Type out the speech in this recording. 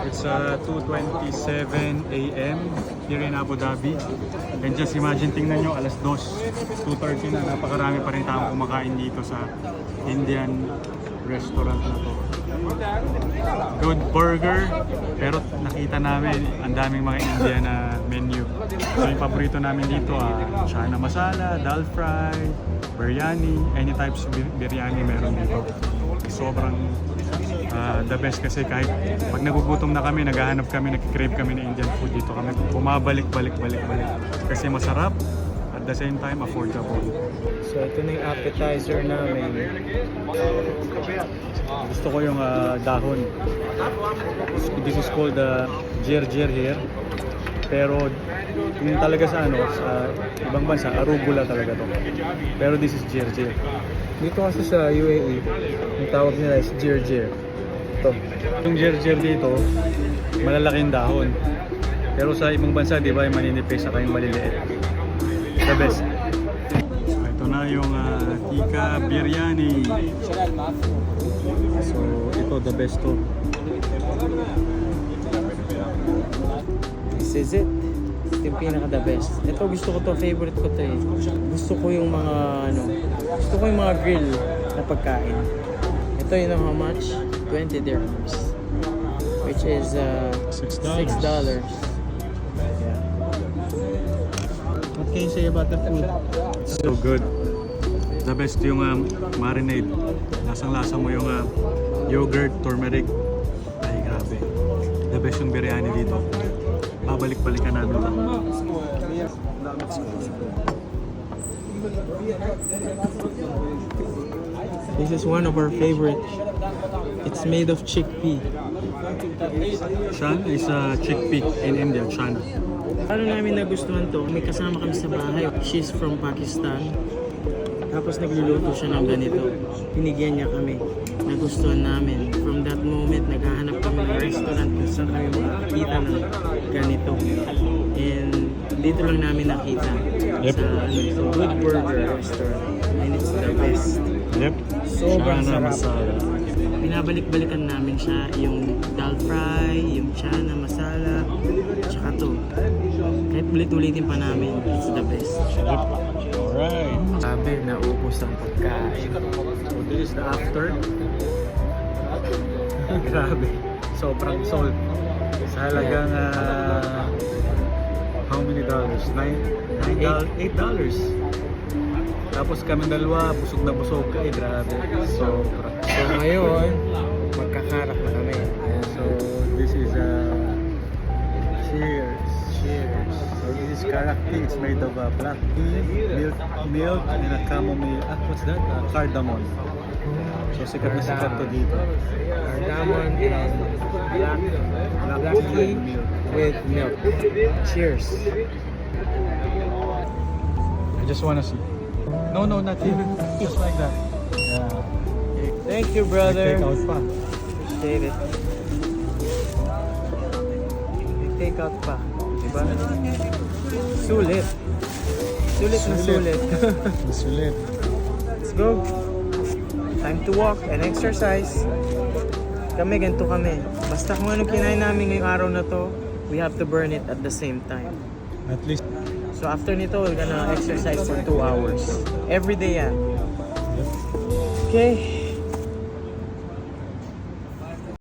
It's 2:27 a.m. here in Abu Dhabi. And just imagine, tingnan nyo, alas 2, 2:30 na, napakarami pa rin taong kumakain dito sa Indian restaurant na to. Good burger, pero nakita namin ang daming mga Indian na menu. So yung paborito namin dito, chana masala, dal fry, biryani, any types of biryani meron dito. Sobrang the best kasi kahit pag nagugutom na kami, naghahanap kami, nag-crave kami ng Indian food dito kami. Bumabalik-balik kasi masarap, at the same time affordable. So ito na yung appetizer namin. Gusto ko yung dahon. This is called jirjir here. Pero yung talaga sa sa ibang bansa, arugula talaga to. Pero this is jirjir. Dito kasi sa UAE, yung tawag nila is jirjir. Ito. Yung jirjir dito, malalaking dahon. Pero sa ibang bansa, di ba, yung maninipis saka yung maliliit. The best. Ito na yung tikka biryani. So, ito the best to. This is it. Ito yung pinaka the best. Ito gusto ko to, favorite ko to eh. Gusto ko yung mga grill na pagkain. Ito yun ang how much? 20 dirhams. Which is $6. Yeah. What can you say about the food? So good. The best yung marinade. Lasang-lasa mo yung yogurt, turmeric. Ay, grabe. The best yung biryani dito. Babalik-balikan namin ito. This is one of our favorite. It's made of chickpea. Shan is chickpea in India, Shan. Ano namin nagustuhan to, may kasama kami sa bahay. She's from Pakistan. Tapos nagluluto siya ng ganito. Pinigyan niya kami. Nagustuhan namin. From that moment, naghahanap kami ng restaurant kung saan kami makakita ng ganito. And dito lang namin nakita. Yep. Sa Good Burger Restaurant. And it's the best. Yep. Sobrang Chana sarap. masala. Pinabalik-balikan namin siya, yung dal fry, yung chana masala, tsaka to. Kahit ulit-ulitin pa namin, it's the best. Yep. Alright. Sabi, naubos ang pagkain. So this is the after. Grabe. Sobrang salt. Sa halagang how many dollars? $8. Tapos kami dalawa, busog na busog. Ay, grabe. Sobra. So ngayon, magkakarak na kami. So this is cheers. Cheers. So this is karak tea. It's made of black tea, milk, and a chamomile. What's that? Cardamom. So sikat na sikat to dito. Cardamom and black tea with milk. Cheers. I just wanna see. No, not even. Just like that. Yeah. Thank you, brother. Take out pa. Appreciate it. Take out pa. Diba? Sulit. Sulit na sulit. Sulit. Let's go. Time to walk and exercise. Kami, ganito kami. Basta kung anong kinain namin ngayong araw na to, we have to burn it at the same time. At least. So after nito, we're gonna exercise for 2 hours. Every day yan. Okay.